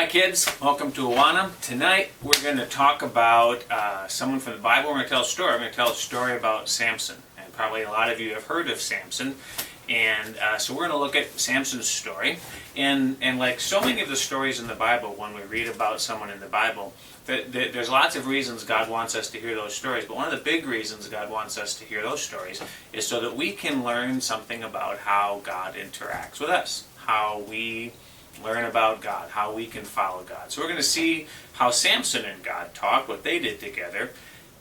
Hi kids, welcome to Awana. Tonight we're going to talk about someone from the Bible. We're going to tell a story. We're going to tell a story about Samson. And probably a lot of you have heard of Samson. And so we're going to look at Samson's story. And like so many of the stories in the Bible, when we read about someone in the Bible, there's lots of reasons God wants us to hear those stories. But one of the big reasons God wants us to hear those stories is so that we can learn something about how God interacts with us, how we learn about God, how we can follow God. So we're going to see how Samson and God talked, what they did together,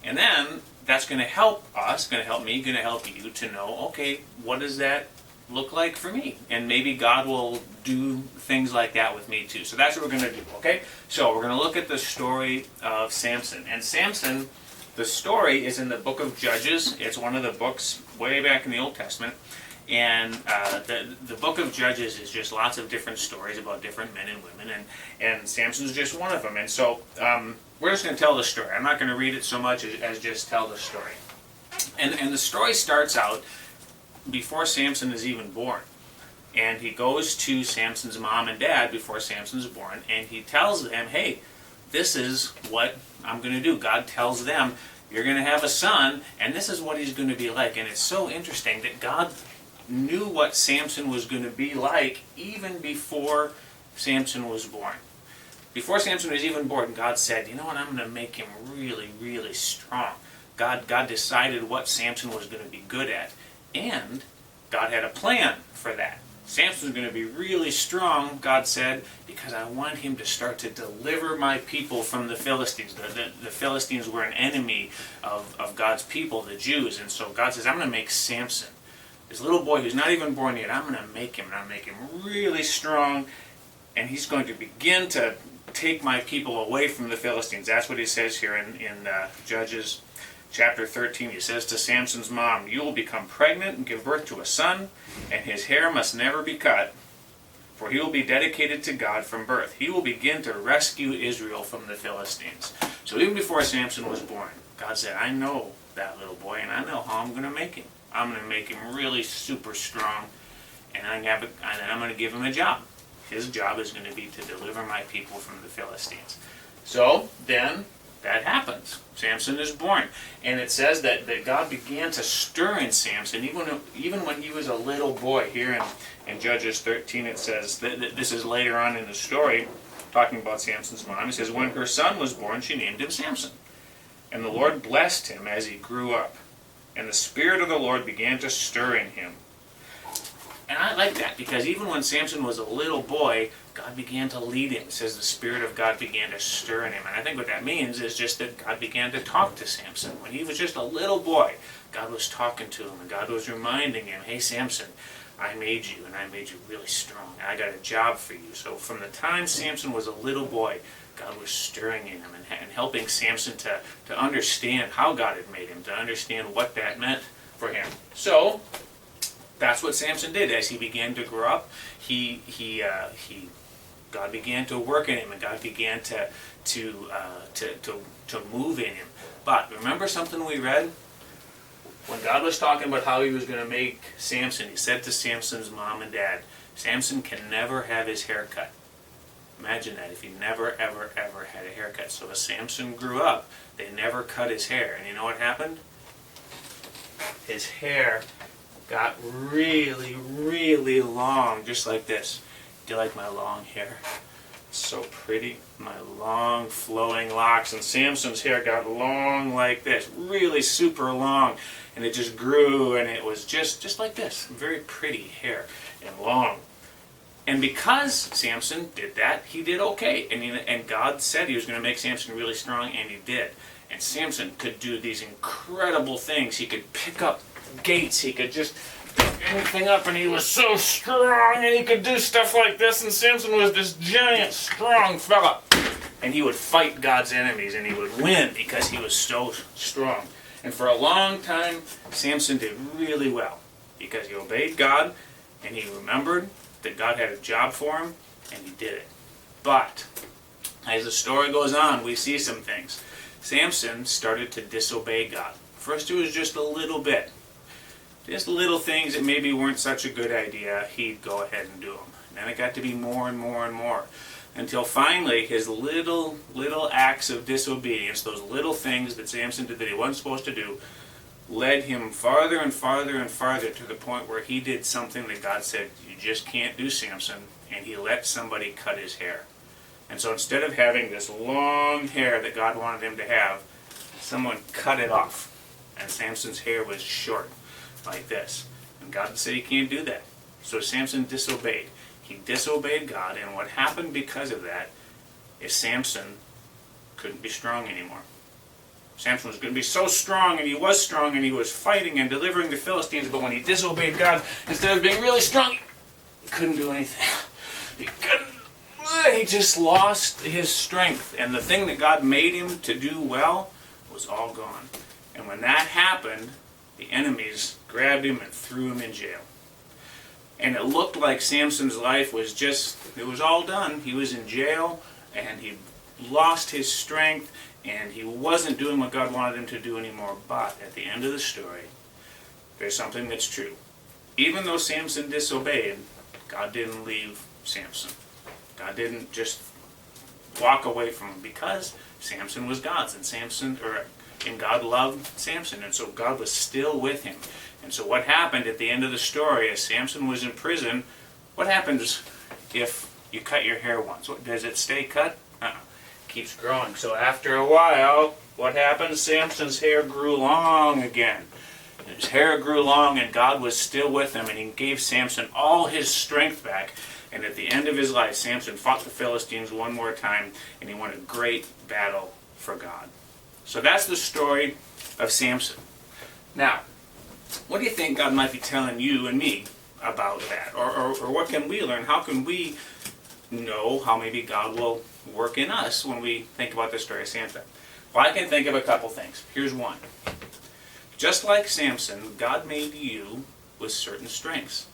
and then that's going to help us, going to help me, going to help you to know, okay, what does that look like for me? And maybe God will do things like that with me too. So that's what we're going to do, okay? So we're going to look at the story of Samson. And Samson, the story is in the book of Judges. It's one of the books way back in the Old Testament. And the book of Judges is just lots of different stories about different men and women, and Samson's just one of them. And so we're just going to tell the story. I'm not going to read it so much as just tell the story. And the story starts out before Samson is even born. And he goes to Samson's mom and dad before Samson's born, and he tells them, hey, this is what I'm going to do. God tells them, you're going to have a son, and this is what he's going to be like. And it's so interesting that God knew what Samson was going to be like even before Samson was born. Before Samson was even born, God said, you know what, I'm going to make him really, really strong. God decided what Samson was going to be good at, and God had a plan for that. Samson was going to be really strong, God said, because I want him to start to deliver my people from the Philistines. The Philistines were an enemy of God's people, the Jews, and so God says, I'm going to make Samson, this little boy who's not even born yet, I'm going to make him, and I'm going to make him really strong, and he's going to begin to take my people away from the Philistines. That's what he says here in Judges chapter 13. He says to Samson's mom, you will become pregnant and give birth to a son, and his hair must never be cut, for he will be dedicated to God from birth. He will begin to rescue Israel from the Philistines. So even before Samson was born, God said, I know that little boy, and I know how I'm going to make him. I'm going to make him really super strong, and I'm going to give him a job. His job is going to be to deliver my people from the Philistines. So then that happens. Samson is born. And it says that God began to stir in Samson, even when he was a little boy. Here in Judges 13 it says, that this is later on in the story, talking about Samson's mom. It says, when her son was born, she named him Samson. And the Lord blessed him as he grew up. And the Spirit of the Lord began to stir in him. And I like that, because even when Samson was a little boy, God began to lead him. It says the Spirit of God began to stir in him. And I think what that means is just that God began to talk to Samson. When he was just a little boy, God was talking to him, and God was reminding him, hey Samson, I made you, and I made you really strong. And I got a job for you. So from the time Samson was a little boy, God was stirring in him and helping Samson to understand how God had made him, to understand what that meant for him. So that's what Samson did. As he began to grow up, God began to work in him, and God began to move in him. But remember something we read? When God was talking about how he was going to make Samson, he said to Samson's mom and dad, Samson can never have his hair cut. Imagine that, if he never, ever, ever had a haircut. So as Samson grew up, they never cut his hair. And you know what happened? His hair got really, really long, just like this. Do you like my long hair? It's so pretty. My long, flowing locks. And Samson's hair got long like this, really super long. And it just grew, and it was just like this. Very pretty hair and long. And because Samson did that, he did okay. And God said he was going to make Samson really strong, and he did. And Samson could do these incredible things. He could pick up gates. He could just pick anything up, and he was so strong, and he could do stuff like this. And Samson was this giant, strong fella. And he would fight God's enemies, and he would win because he was so strong. And for a long time, Samson did really well because he obeyed God, and he remembered that God had a job for him, and he did it. But as the story goes on, we see some things. Samson started to disobey God. First it was just a little bit. Just little things that maybe weren't such a good idea, he'd go ahead and do them. Then it got to be more and more and more. until finally his little acts of disobedience, those little things that Samson did that he wasn't supposed to do, led him farther and farther and farther to the point where he did something that God said, you just can't do, Samson, and he let somebody cut his hair. And so instead of having this long hair that God wanted him to have, someone cut it off. And Samson's hair was short, like this. And God said he can't do that. So Samson disobeyed. He disobeyed God, and what happened because of that is Samson couldn't be strong anymore. Samson was going to be so strong, and he was fighting and delivering the Philistines, but when he disobeyed God, instead of being really strong, he couldn't do anything. He just lost his strength, and the thing that God made him to do well was all gone. And when that happened, the enemies grabbed him and threw him in jail. And it looked like Samson's life was it was all done. He was in jail, and he lost his strength, and he wasn't doing what God wanted him to do anymore. But at the end of the story, there's something that's true. Even though Samson disobeyed, God didn't leave Samson. God didn't just walk away from him, because Samson was God's, and God loved Samson, and so God was still with him. And so what happened at the end of the story, as Samson was in prison, what happens if you cut your hair once? Does it stay cut? Keeps growing. So after a while, what happens? Samson's hair grew long again. His hair grew long, and God was still with him, and he gave Samson all his strength back. And at the end of his life, Samson fought the Philistines one more time, and he won a great battle for God. So that's the story of Samson. Now, what do you think God might be telling you and me about that? Or what can we learn? How can we know how maybe God will work in us when we think about the story of Samson? Well, I can think of a couple things. Here's one. Just like Samson, God made you with certain strengths.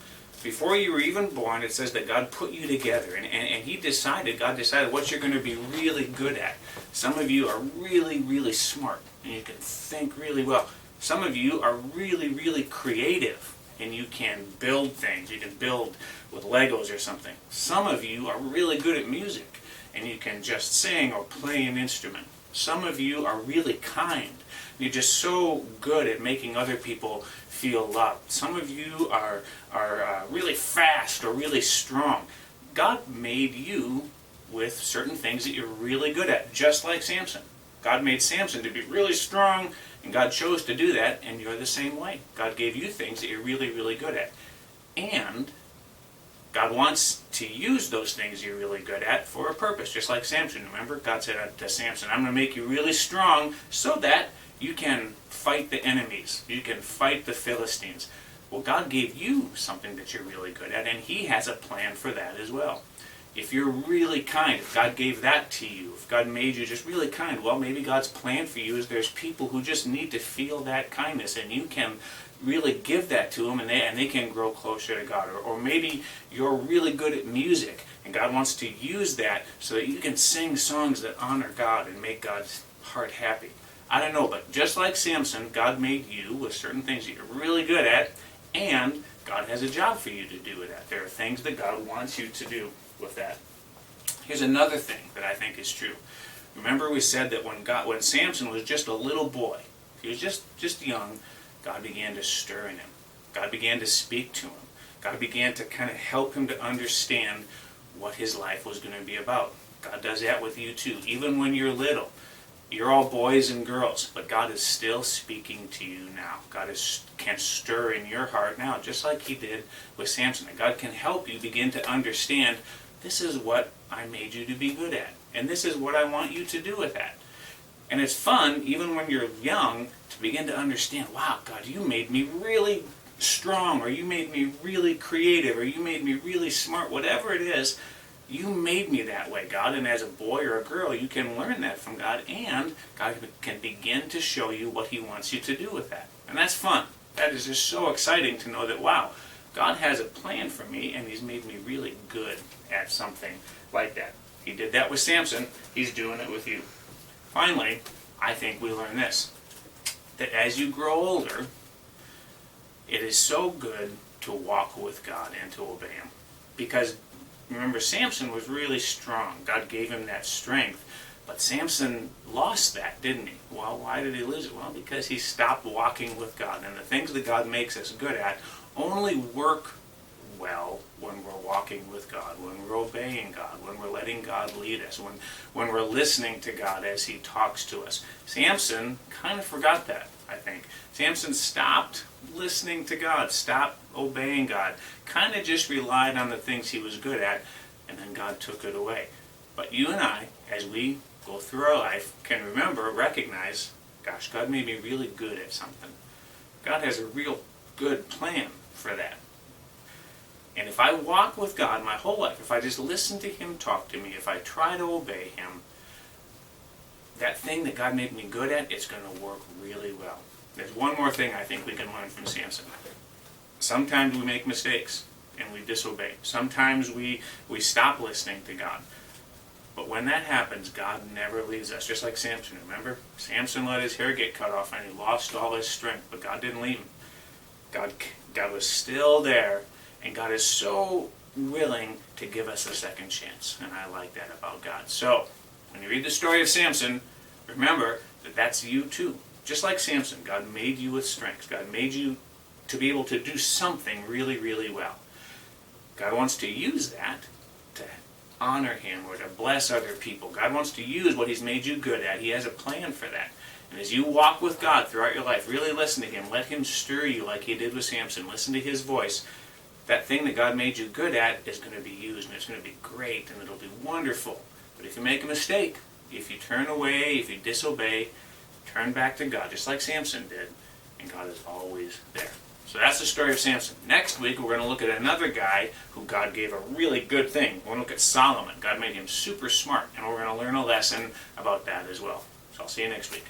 Before you were even born, it says that God put you together, and God decided what you're going to be really good at. Some of you are really smart, and you can think really well. Some of you are really creative, and you can build things. You can build with Legos or something. Some of you are really good at music, and you can just sing or play an instrument. Some of you are really kind. You're just so good at making other people feel loved. Some of you are really fast or really strong. God made you with certain things that you're really good at, just like Samson. God made Samson to be really strong, and God chose to do that, and you're the same way. God gave you things that you're really good at. And God wants to use those things you're really good at for a purpose, just like Samson. Remember, God said to Samson, I'm going to make you really strong so that you can fight the enemies. You can fight the Philistines. Well, God gave you something that you're really good at, and He has a plan for that as well. If you're really kind, if God gave that to you, if God made you just really kind, well, maybe God's plan for you is there's people who just need to feel that kindness, and you can really give that to them, and they can grow closer to God. Or maybe you're really good at music, and God wants to use that so that you can sing songs that honor God and make God's heart happy. I don't know, but just like Samson, God made you with certain things that you're really good at, and God has a job for you to do with that. There are things that God wants you to do with that. Here's another thing that I think is true. Remember, we said that when Samson was just a little boy, he was just young, God began to stir in him. God began to speak to him. God began to kind of help him to understand what his life was going to be about. God does that with you too. Even when you're little, you're all boys and girls, but God is still speaking to you now. God can stir in your heart now, just like He did with Samson. And God can help you begin to understand, this is what I made you to be good at, and this is what I want you to do with that. And it's fun, even when you're young, to begin to understand, wow, God, you made me really strong, or you made me really creative, or you made me really smart, whatever it is. You made me that way, God, and as a boy or a girl, you can learn that from God, and God can begin to show you what He wants you to do with that. And that's fun. That is just so exciting to know that, wow, God has a plan for me, and He's made me really good at something like that. He did that with Samson. He's doing it with you. Finally, I think we learn this, that as you grow older, it is so good to walk with God and to obey Him. Because Remember, Samson was really strong. God gave him that strength. But Samson lost that, didn't he? Well, why did he lose it? Well, because he stopped walking with God. And the things that God makes us good at only work well when we're walking with God, when we're obeying God, when we're letting God lead us, when we're listening to God as he talks to us. Samson kind of forgot that, I think. Samson stopped listening to God, stopped obeying God, kind of just relied on the things he was good at, and then God took it away. But you and I, as we go through our life, can remember, recognize, gosh, God made me really good at something. God has a real good plan for that. And if I walk with God my whole life, if I just listen to him talk to me, if I try to obey him, that thing that God made me good at, it's going to work really well. There's one more thing I think we can learn from Samson. Sometimes we make mistakes and we disobey. Sometimes we stop listening to God. But when that happens, God never leaves us. Just like Samson, remember? Samson let his hair get cut off and he lost all his strength, but God didn't leave him. God was still there, and God is so willing to give us a second chance. And I like that about God. So, when you read the story of Samson, remember that that's you too. Just like Samson, God made you with strengths. God made you to be able to do something really, really well. God wants to use that to honor him or to bless other people. God wants to use what he's made you good at. He has a plan for that. And as you walk with God throughout your life, really listen to him. Let him stir you like he did with Samson. Listen to his voice. That thing that God made you good at is going to be used, and it's going to be great, and it'll be wonderful. But if you make a mistake, if you turn away, if you disobey, turn back to God, just like Samson did, and God is always there. So that's the story of Samson. Next week, we're going to look at another guy who God gave a really good thing. We're going to look at Solomon. God made him super smart, and we're going to learn a lesson about that as well. So I'll see you next week.